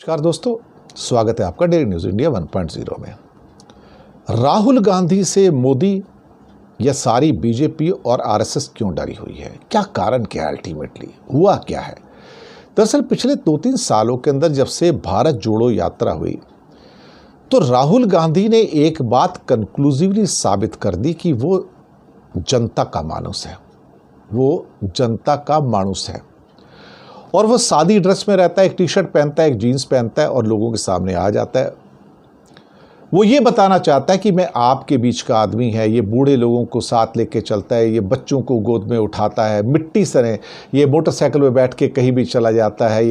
नमस्कार दोस्तों, स्वागत है आपका डेली न्यूज़ इंडिया 1.0 में। राहुल गांधी से मोदी या सारी बीजेपी और आरएसएस क्यों डरी हुई है? क्या कारण क्या है? अल्टीमेटली हुआ क्या है? दरअसल पिछले 2-3 सालों के अंदर जब से भारत जोड़ो यात्रा हुई तो राहुल गांधी ने एक बात कंक्लूसिवली साबित कर दी कि वो जनता का मानुस है, वो जनता का मानुस है। और वो सादी ड्रेस में रहता है, एक टी शर्ट पहनता है, एक जीन्स पहनता है और लोगों के सामने आ जाता है। वो ये बताना चाहता है कि मैं आपके बीच का आदमी है। ये बूढ़े लोगों को साथ लेके चलता है, ये बच्चों को गोद में उठाता है, मिट्टी सने ये मोटरसाइकिल में बैठ के कहीं भी चला जाता है,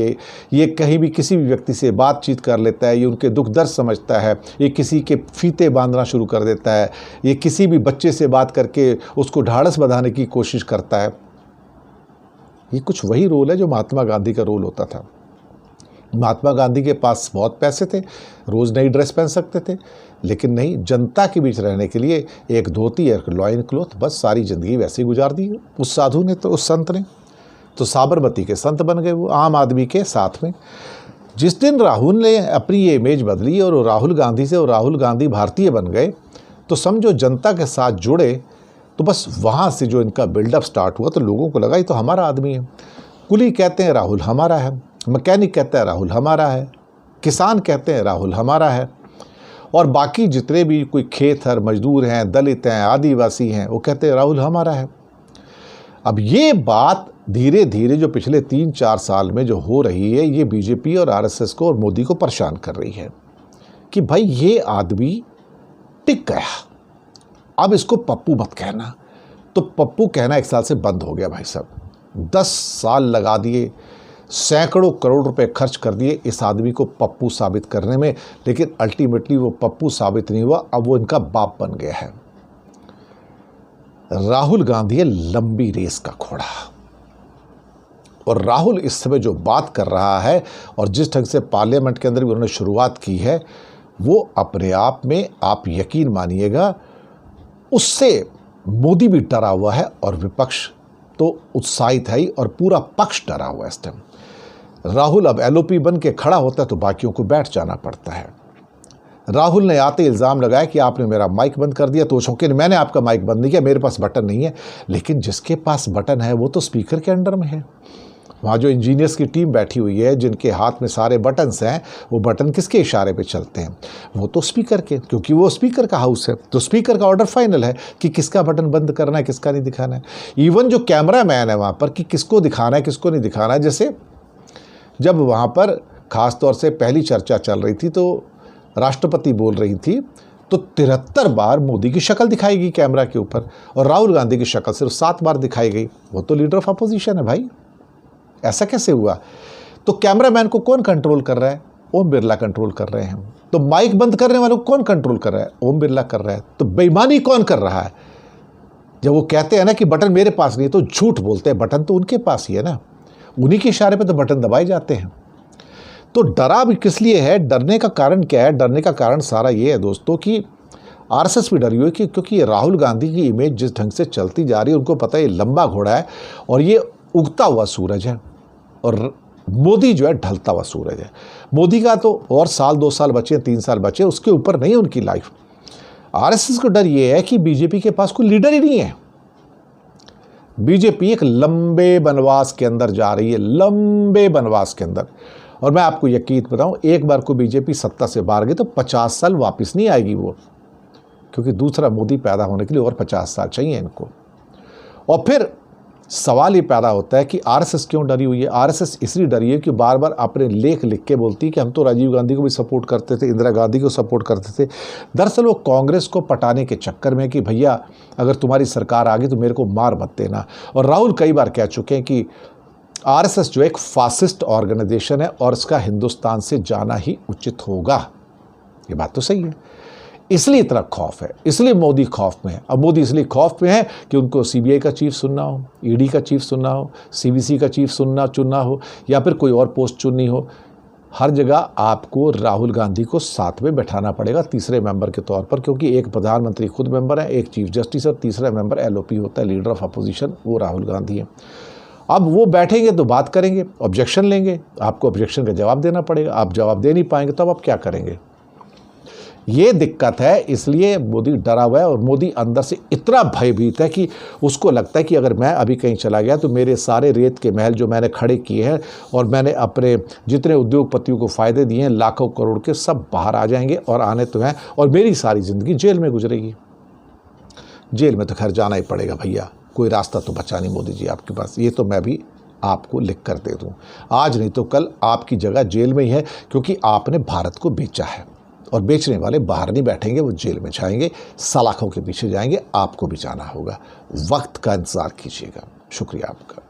ये कहीं भी किसी भी व्यक्ति से बातचीत कर लेता है, ये उनके दुख दर्द समझता है, ये किसी के फीते बांधना शुरू कर देता है, ये किसी भी बच्चे से बात करके उसको ढाढ़स बंधाने की कोशिश करता है। ये कुछ वही रोल है जो महात्मा गांधी का रोल होता था। महात्मा गांधी के पास बहुत पैसे थे, रोज़ नई ड्रेस पहन सकते थे, लेकिन नहीं, जनता के बीच रहने के लिए एक धोती एक लॉइन क्लॉथ, बस सारी ज़िंदगी वैसे ही गुजार दी उस साधु ने। तो उस संत ने तो साबरमती के संत बन गए, वो आम आदमी के साथ में। जिस दिन राहुल ने अपनी ये इमेज बदली और राहुल गांधी से और राहुल गांधी भारतीय बन गए तो समझो जनता के साथ जुड़े, तो बस वहाँ से जो इनका बिल्डअप स्टार्ट हुआ तो लोगों को लगा ये तो हमारा आदमी है। कुली कहते हैं राहुल हमारा है, मैकेनिक कहता है राहुल हमारा है, किसान कहते हैं राहुल हमारा है, और बाकी जितने भी कोई खेत मजदूर हैं, दलित हैं, आदिवासी हैं, वो कहते हैं राहुल हमारा है। अब ये बात धीरे धीरे जो पिछले 3-4 साल में जो हो रही है, ये बीजेपी और आरएसएस को और मोदी को परेशान कर रही है कि भाई ये आदमी टिक गया, अब इसको पप्पू मत कहना। तो पप्पू कहना 1 साल से बंद हो गया भाई साहब। 10 साल लगा दिए, सैकड़ों करोड़ रुपए खर्च कर दिए इस आदमी को पप्पू साबित करने में, लेकिन अल्टीमेटली वो पप्पू साबित नहीं हुआ। अब वो इनका बाप बन गया है। राहुल गांधी है लंबी रेस का घोड़ा, और राहुल इस समय जो बात कर रहा है और जिस ढंग से पार्लियामेंट के अंदर भी उन्होंने शुरुआत की है, वो अपने आप में आप यकीन मानिएगा उससे मोदी भी डरा हुआ है और विपक्ष तो उत्साहित है ही, और पूरा पक्ष डरा हुआ है इस टाइम। राहुल अब एलओपी बन के खड़ा होता है तो बाकियों को बैठ जाना पड़ता है। राहुल ने आते इल्ज़ाम लगाया कि आपने मेरा माइक बंद कर दिया, तो चौंके मैंने आपका माइक बंद नहीं किया, मेरे पास बटन नहीं है। लेकिन जिसके पास बटन है वो तो स्पीकर के अंडर में है। वहाँ जो इंजीनियर्स की टीम बैठी हुई है, जिनके हाथ में सारे बटन्स हैं, वो बटन किसके इशारे पे चलते हैं? वो तो स्पीकर के, क्योंकि वो स्पीकर का हाउस है, तो स्पीकर का ऑर्डर फाइनल है कि किसका बटन बंद करना है, किसका नहीं दिखाना है। इवन जो कैमरा मैन है वहाँ पर कि किसको दिखाना है, किसको नहीं दिखाना है। जैसे जब वहाँ पर ख़ास तौर से पहली चर्चा चल रही थी तो राष्ट्रपति बोल रही थी तो 73 बार मोदी की शक्ल दिखाई गई कैमरा के ऊपर, और राहुल गांधी की शक्ल सिर्फ 7 बार दिखाई गई। वो तो लीडर ऑफ अपोजिशन है भाई, ऐसा कैसे हुआ? तो कैमरामैन को कौन कंट्रोल कर रहा है? ओम बिरला कंट्रोल कर रहे हैं। तो माइक बंद करने वालों को कौन कंट्रोल कर रहा है? ओम बिरला कर रहा है। तो बेईमानी कौन कर रहा है? जब वो कहते हैं ना कि बटन मेरे पास नहीं, तो झूठ बोलते हैं, बटन तो उनके पास ही है ना, उन्हीं के इशारे पे तो बटन दबाए जाते हैं। तो डरा भी किस लिए है? डरने का कारण क्या है? डरने का कारण सारा ये है दोस्तों कि आरएसएस भी डरी हुई है, क्योंकि राहुल गांधी की इमेज जिस ढंग से चलती जा रही है, उनको पता है ये लंबा घोड़ा है और ये उगता हुआ सूरज है, और मोदी जो है ढलता हुआ सूरज है। मोदी का तो और 1-2 साल बचे, 3 साल बचे, उसके ऊपर नहीं उनकी लाइफ। आरएसएस को डर ये है कि बीजेपी के पास कोई लीडर ही नहीं है। बीजेपी एक लंबे वनवास के अंदर जा रही है, लंबे वनवास के अंदर। और मैं आपको यकीन बताऊं, एक बार को बीजेपी सत्ता से बाहर गई तो 50 साल वापस नहीं आएगी वो, क्योंकि दूसरा मोदी पैदा होने के लिए और 50 साल चाहिए इनको। और फिर सवाल ये पैदा होता है कि आरएसएस क्यों डरी हुई है? आरएसएस इसलिए डरी है कि बार बार अपने लेख लिख के बोलती है कि हम तो राजीव गांधी को भी सपोर्ट करते थे, इंदिरा गांधी को सपोर्ट करते थे। दरअसल वो कांग्रेस को पटाने के चक्कर में कि भैया अगर तुम्हारी सरकार आ गई तो मेरे को मार मत देना। और राहुल कई बार कह चुके हैं कि आरएसएस जो एक फासिस्ट ऑर्गेनाइजेशन है और इसका हिंदुस्तान से जाना ही उचित होगा। ये बात तो सही है, इसलिए इतना खौफ है, इसलिए मोदी खौफ में है। अब मोदी इसलिए खौफ में है कि उनको सीबीआई का चीफ सुनना हो, ईडी का चीफ सुनना हो, सीवीसी का चीफ चुनना हो, या फिर कोई और पोस्ट चुननी हो। हर जगह आपको राहुल गांधी को साथ में बैठाना पड़ेगा तीसरे मेंबर के तौर पर, क्योंकि एक प्रधानमंत्री खुद मेंबर है, एक चीफ जस्टिस और तीसरा मेंबर एलओपी होता है, लीडर ऑफ अपोजिशन, वो राहुल गांधी है। अब वो बैठेंगे तो बात करेंगे, ऑब्जेक्शन लेंगे, आपको ऑब्जेक्शन का जवाब देना पड़ेगा। आप जवाब दे नहीं पाएंगे तो अब आप क्या करेंगे? ये दिक्कत है, इसलिए मोदी डरा हुआ है और मोदी अंदर से इतना भयभीत है कि उसको लगता है कि अगर मैं अभी कहीं चला गया तो मेरे सारे रेत के महल जो मैंने खड़े किए हैं और मैंने अपने जितने उद्योगपतियों को फ़ायदे दिए हैं लाखों करोड़ के, सब बाहर आ जाएंगे और आने तो हैं, और मेरी सारी ज़िंदगी जेल में गुजरेगी। जेल में तो खैर जाना ही पड़ेगा भैया, कोई रास्ता तो बचा नहीं मोदी जी आपके पास, ये तो मैं भी आपको लिख कर दे दूं। आज नहीं तो कल आपकी जगह जेल में ही है, क्योंकि आपने भारत को बेचा है और बेचने वाले बाहर नहीं बैठेंगे, वो जेल में जाएंगे, सलाखों के पीछे जाएंगे। आपको भी जाना होगा, वक्त का इंतज़ार कीजिएगा। शुक्रिया आपका।